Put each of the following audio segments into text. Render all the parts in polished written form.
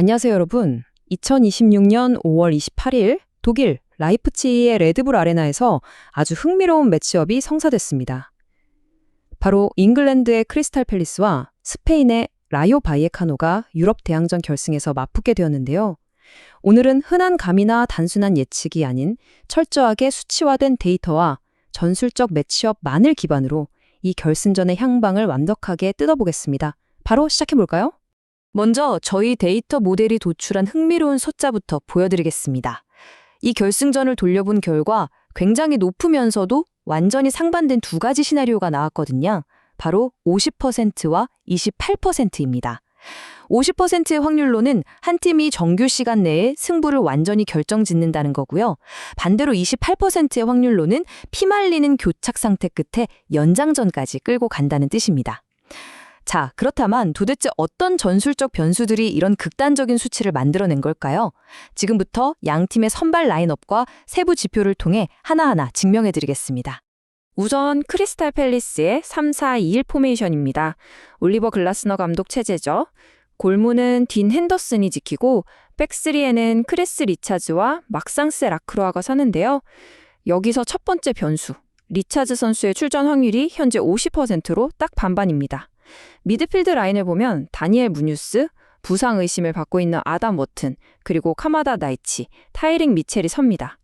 안녕하세요, 여러분. 2026년 5월 28일 독일 라이프치히의 레드불 아레나에서 아주 흥미로운 매치업이 성사됐습니다. 바로 잉글랜드의 크리스탈 팰리스와 스페인의 라요 바이에카노가 유럽 대항전 결승에서 맞붙게 되었는데요. 오늘은 흔한 감이나 단순한 예측이 아닌 철저하게 수치화된 데이터와 전술적 매치업만을 기반으로 이 결승전의 향방을 완벽하게 뜯어보겠습니다. 바로 시작해볼까요? 먼저 저희 데이터 모델이 도출한 흥미로운 숫자부터 보여드리겠습니다. 이 결승전을 돌려본 결과 굉장히 높으면서도 완전히 상반된 두 가지 시나리오가 나왔거든요. 바로 50%와 28%입니다. 50%의 확률로는 한 팀이 정규 시간 내에 승부를 완전히 결정짓는다는 거고요. 반대로 28%의 확률로는 피말리는 교착 상태 끝에 연장전까지 끌고 간다는 뜻입니다. 자, 그렇다면 도대체 어떤 전술적 변수들이 이런 극단적인 수치를 만들어낸 걸까요? 지금부터 양 팀의 선발 라인업과 세부 지표를 통해 하나하나 증명해드리겠습니다. 우선 크리스탈 팰리스의 3-4-2-1 포메이션입니다. 올리버 글라스너 감독 체제죠. 골문은 딘 핸더슨이 지키고 백스리에는 크레스 리차즈와 막상스 라크로아가 서는데요. 여기서 첫 번째 변수, 리차즈 선수의 출전 확률이 현재 50%로 딱 반반입니다. 미드필드 라인을 보면 다니엘 무뉴스, 부상 의심을 받고 있는 아담 워튼, 그리고 카마다 나이치, 타이릭 미첼이 섭니다.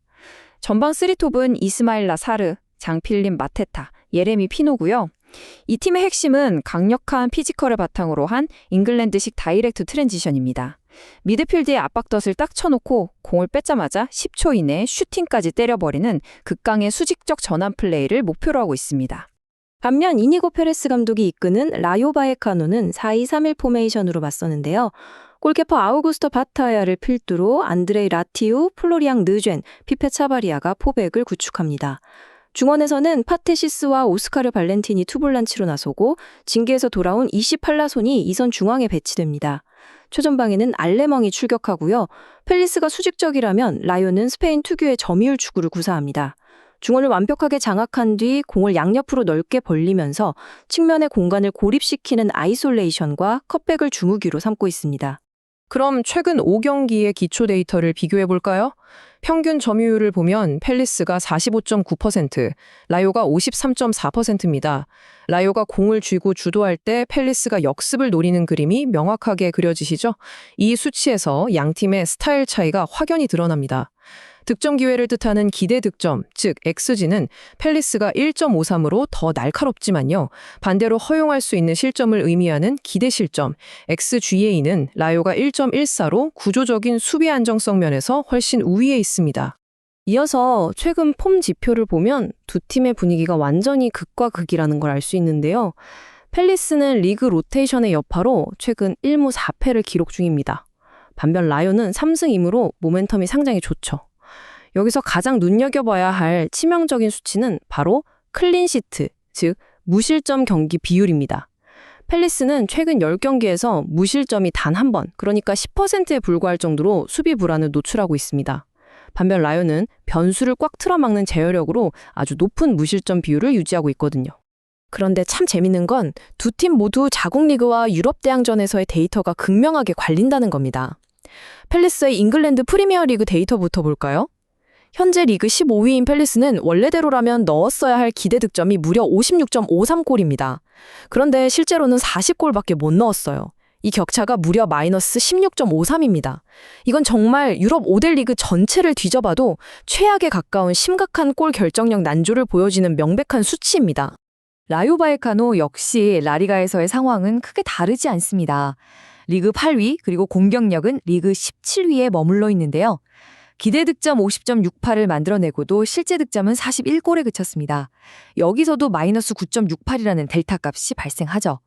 전방 3톱은 이스마일라 사르, 장필림 마테타, 예레미 피노고요. 이 팀의 핵심은 강력한 피지컬을 바탕으로 한 잉글랜드식 다이렉트 트랜지션입니다. 미드필드에 압박덫을 딱 쳐놓고 공을 뺏자마자 10초 이내에 슈팅까지 때려버리는 극강의 수직적 전환 플레이를 목표로 하고 있습니다. 반면 이니고 페레스 감독이 이끄는 라요 바이에카노는 4-2-3-1 포메이션으로 맞서는데요. 골키퍼 아우구스토 바타야를 필두로 안드레이 라티우, 플로리앙 느젠, 피페 차바리아가 포백을 구축합니다. 중원에서는 파테시스와 오스카르 발렌티니 투볼란치로 나서고 징계에서 돌아온 이시팔라손이 이선 중앙에 배치됩니다. 최전방에는 알레멍이 출격하고요. 팰리스가 수직적이라면 라요는 스페인 특유의 점유율 축구를 구사합니다. 중원을 완벽하게 장악한 뒤 공을 양옆으로 넓게 벌리면서 측면의 공간을 고립시키는 아이솔레이션과 컷백을 주무기로 삼고 있습니다. 그럼 최근 5경기의 기초 데이터를 비교해볼까요? 평균 점유율을 보면 팰리스가 45.9%, 라요가 53.4%입니다. 라요가 공을 쥐고 주도할 때 팰리스가 역습을 노리는 그림이 명확하게 그려지시죠? 이 수치에서 양 팀의 스타일 차이가 확연히 드러납니다. 득점 기회를 뜻하는 기대 득점, 즉 XG는 팰리스가 1.53으로 더 날카롭지만요. 반대로 허용할 수 있는 실점을 의미하는 기대 실점, XGA는 라요가 1.14로 구조적인 수비 안정성 면에서 훨씬 우위에 있습니다. 이어서 최근 폼 지표를 보면 두 팀의 분위기가 완전히 극과 극이라는 걸 알 수 있는데요. 팰리스는 리그 로테이션의 여파로 최근 1무 4패를 기록 중입니다. 반면 라요는 3승 2무로 모멘텀이 상당히 좋죠. 여기서 가장 눈여겨봐야 할 치명적인 수치는 바로 클린시트, 즉 무실점 경기 비율입니다. 팰리스는 최근 10경기에서 무실점이 단 한 번, 그러니까 10%에 불과할 정도로 수비 불안을 노출하고 있습니다. 반면 라요는 변수를 꽉 틀어막는 제어력으로 아주 높은 무실점 비율을 유지하고 있거든요. 그런데 참 재밌는 건 두 팀 모두 자국 리그와 유럽 대항전에서의 데이터가 극명하게 관린다는 겁니다. 팰리스의 잉글랜드 프리미어 리그 데이터부터 볼까요? 현재 리그 15위인 팰리스는 원래대로라면 넣었어야 할 기대 득점이 무려 56.53골입니다. 그런데 실제로는 40골밖에 못 넣었어요. 이 격차가 무려 마이너스 16.53입니다. 이건 정말 유럽 5대 리그 전체를 뒤져봐도 최악에 가까운 심각한 골 결정력 난조를 보여주는 명백한 수치입니다. 라요 바이에카노 역시 라리가에서의 상황은 크게 다르지 않습니다. 리그 8위 그리고 공격력은 리그 17위에 머물러 있는데요. 기대 득점 50.68을 만들어내고도 실제 득점은 41골에 그쳤습니다. 여기서도 마이너스 9.68이라는 델타 값이 발생하죠.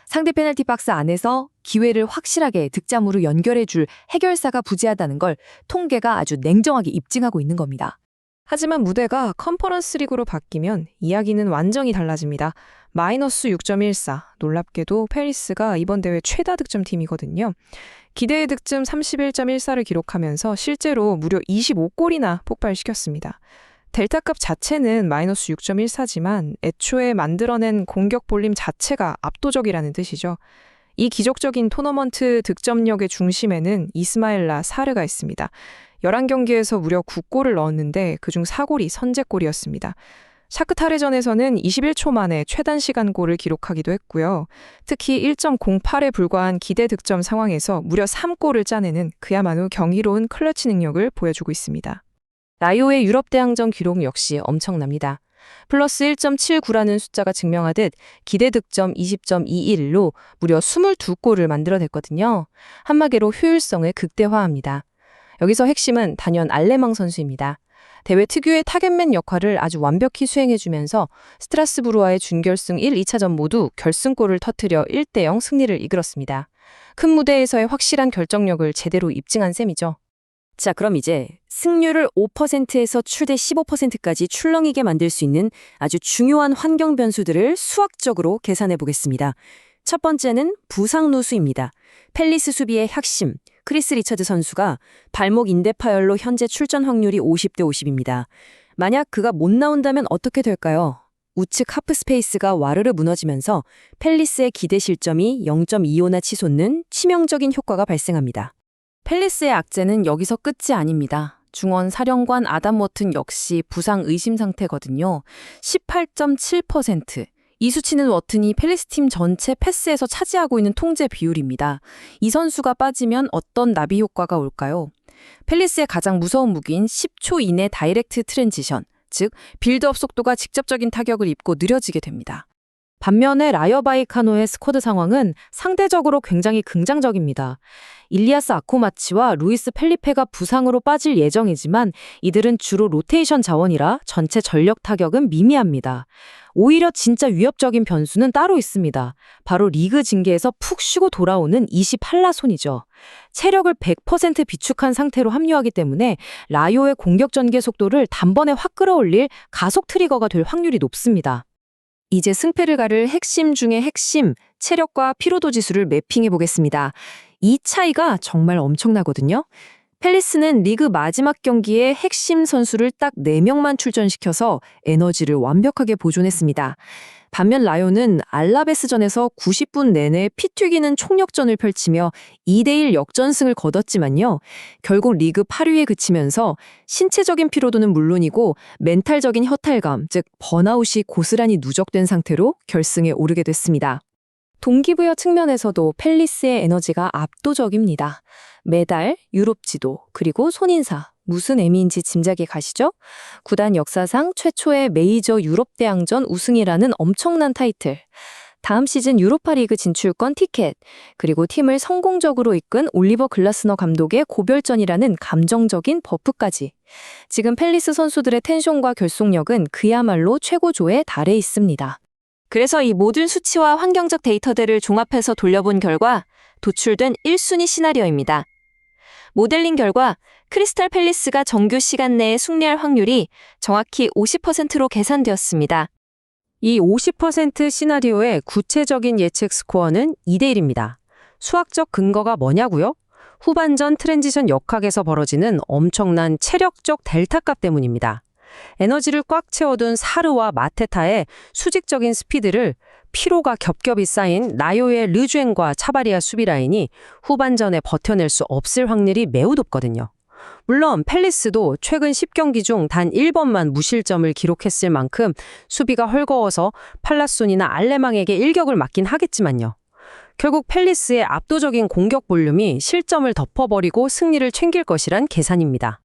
상대 페널티 박스 안에서 기회를 확실하게 득점으로 연결해줄 해결사가 부재하다는 걸 통계가 아주 냉정하게 입증하고 있는 겁니다. 하지만 무대가 컨퍼런스 리그로 바뀌면 이야기는 완전히 달라집니다. 마이너스 6.14, 놀랍게도 팰리스가 이번 대회 최다 득점 팀이거든요. 기대의 득점 31.14를 기록하면서 실제로 무려 25골이나 폭발시켰습니다. 델타값 자체는 마이너스 6.14지만 애초에 만들어낸 공격 볼륨 자체가 압도적이라는 뜻이죠. 이 기적적인 토너먼트 득점력의 중심에는 이스마일라 사르가 있습니다. 11경기에서 무려 9골을 넣었는데 그중 4골이 선제골이었습니다. 샤크타르전에서는 21초 만에 최단 시간 골을 기록하기도 했고요. 특히 1.08에 불과한 기대 득점 상황에서 무려 3골을 짜내는 그야말로 경이로운 클러치 능력을 보여주고 있습니다. 라요의 유럽 대항전 기록 역시 엄청납니다. 플러스 1.79라는 숫자가 증명하듯 기대 득점 20.21로 무려 22골을 만들어냈거든요. 한마디로 효율성을 극대화합니다. 여기서 핵심은 단연 알레망 선수입니다. 대회 특유의 타겟맨 역할을 아주 완벽히 수행해주면서 스트라스부르와의 준결승 1, 2차전 모두 결승골을 터뜨려 1대0 승리를 이끌었습니다. 큰 무대에서의 확실한 결정력을 제대로 입증한 셈이죠. 자, 그럼 이제 승률을 5%에서 최대 15%까지 출렁이게 만들 수 있는 아주 중요한 환경 변수들을 수학적으로 계산해 보겠습니다. 첫 번째는 부상 누수입니다. 팰리스 수비의 핵심, 크리스 리처드 선수가 발목 인대 파열로 현재 출전 확률이 50대 50입니다. 만약 그가 못 나온다면 어떻게 될까요? 우측 하프 스페이스가 와르르 무너지면서 팰리스의 기대 실점이 0.25나 치솟는 치명적인 효과가 발생합니다. 팰리스의 악재는 여기서 끝이 아닙니다. 중원 사령관 아담 워튼 역시 부상 의심 상태거든요. 18.7%. 이 수치는 워튼이 팰리스 팀 전체 패스에서 차지하고 있는 통제 비율입니다. 이 선수가 빠지면 어떤 나비 효과가 올까요? 팰리스의 가장 무서운 무기인 10초 이내 다이렉트 트랜지션, 즉 빌드업 속도가 직접적인 타격을 입고 느려지게 됩니다. 반면에 라이어 바이카노의 스쿼드 상황은 상대적으로 굉장히 긍정적입니다. 일리아스 아코마치와 루이스 펠리페가 부상으로 빠질 예정이지만 이들은 주로 로테이션 자원이라 전체 전력 타격은 미미합니다. 오히려 진짜 위협적인 변수는 따로 있습니다. 바로 리그 징계에서 푹 쉬고 돌아오는 28라손이죠. 체력을 100% 비축한 상태로 합류하기 때문에 라이오의 공격 전개 속도를 단번에 확 끌어올릴 가속 트리거가 될 확률이 높습니다. 이제 승패를 가를 핵심 중의 핵심, 체력과 피로도 지수를 매핑해 보겠습니다. 이 차이가 정말 엄청나거든요. 팰리스는 리그 마지막 경기에 핵심 선수를 딱 4명만 출전시켜서 에너지를 완벽하게 보존했습니다. 반면 라요는 알라베스전에서 90분 내내 피 튀기는 총력전을 펼치며 2대1 역전승을 거뒀지만요. 결국 리그 8위에 그치면서 신체적인 피로도는 물론이고 멘탈적인 허탈감, 즉 번아웃이 고스란히 누적된 상태로 결승에 오르게 됐습니다. 동기부여 측면에서도 팰리스의 에너지가 압도적입니다. 메달, 유럽 지도, 그리고 손인사. 무슨 의미인지 짐작이 가시죠? 구단 역사상 최초의 메이저 유럽 대항전 우승이라는 엄청난 타이틀. 다음 시즌 유로파리그 진출권 티켓, 그리고 팀을 성공적으로 이끈 올리버 글라스너 감독의 고별전이라는 감정적인 버프까지. 지금 팰리스 선수들의 텐션과 결속력은 그야말로 최고조에 달해 있습니다. 그래서 이 모든 수치와 환경적 데이터들을 종합해서 돌려본 결과 도출된 1순위 시나리오입니다. 모델링 결과 크리스탈 팰리스가 정규 시간 내에 승리할 확률이 정확히 50%로 계산되었습니다. 이 50% 시나리오의 구체적인 예측 스코어는 2대1입니다. 수학적 근거가 뭐냐고요? 후반전 트랜지션 역학에서 벌어지는 엄청난 체력적 델타값 때문입니다. 에너지를 꽉 채워둔 사르와 마테타의 수직적인 스피드를 피로가 겹겹이 쌓인 나요의 르주엔과 차바리아 수비 라인이 후반전에 버텨낼 수 없을 확률이 매우 높거든요. 물론 팰리스도 최근 10경기 중 단 1번만 무실점을 기록했을 만큼 수비가 헐거워서 팔라손이나 알레망에게 일격을 맞긴 하겠지만요. 결국 팰리스의 압도적인 공격 볼륨이 실점을 덮어버리고 승리를 챙길 것이란 계산입니다.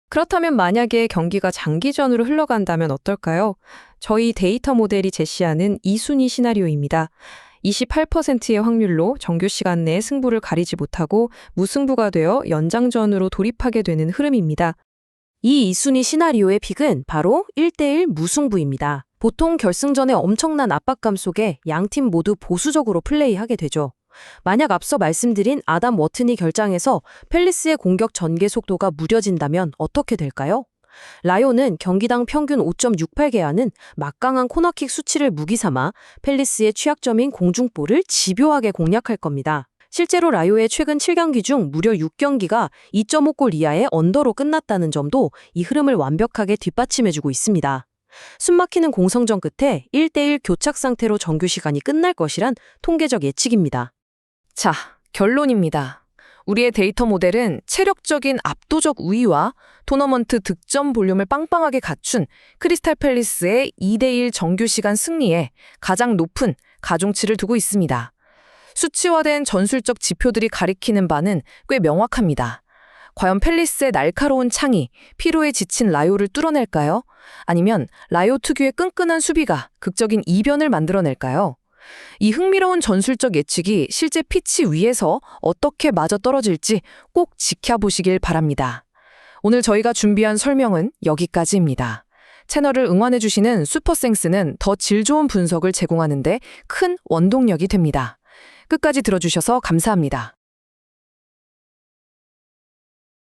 그렇다면 만약에 경기가 장기전으로 흘러간다면 어떨까요? 저희 데이터 모델이 제시하는 2순위 시나리오입니다. 28%의 확률로 정규 시간 내에 승부를 가리지 못하고 무승부가 되어 연장전으로 돌입하게 되는 흐름입니다. 이 2순위 시나리오의 픽은 바로 1대1 무승부입니다. 보통 결승전의 엄청난 압박감 속에 양팀 모두 보수적으로 플레이하게 되죠. 만약 앞서 말씀드린 아담 워튼이 결장해서 팰리스의 공격 전개 속도가 무뎌진다면 어떻게 될까요? 라요는 경기당 평균 5.68개하는 막강한 코너킥 수치를 무기 삼아 팰리스의 취약점인 공중볼을 집요하게 공략할 겁니다. 실제로 라요의 최근 7경기 중 무려 6경기가 2.5골 이하의 언더로 끝났다는 점도 이 흐름을 완벽하게 뒷받침해주고 있습니다. 숨막히는 공성전 끝에 1대1 교착 상태로 정규 시간이 끝날 것이란 통계적 예측입니다. 자, 결론입니다. 우리의 데이터 모델은 체력적인 압도적 우위와 토너먼트 득점 볼륨을 빵빵하게 갖춘 크리스탈 팰리스의 2대1 정규 시간 승리에 가장 높은 가중치를 두고 있습니다. 수치화된 전술적 지표들이 가리키는 바는 꽤 명확합니다. 과연 팰리스의 날카로운 창이 피로에 지친 라요를 뚫어낼까요? 아니면 라요 특유의 끈끈한 수비가 극적인 이변을 만들어낼까요? 이 흥미로운 전술적 예측이 실제 피치 위에서 어떻게 맞아떨어질지 꼭 지켜보시길 바랍니다. 오늘 저희가 준비한 설명은 여기까지입니다. 채널을 응원해주시는 슈퍼생스는 더 질 좋은 분석을 제공하는 데 큰 원동력이 됩니다. 끝까지 들어주셔서 감사합니다.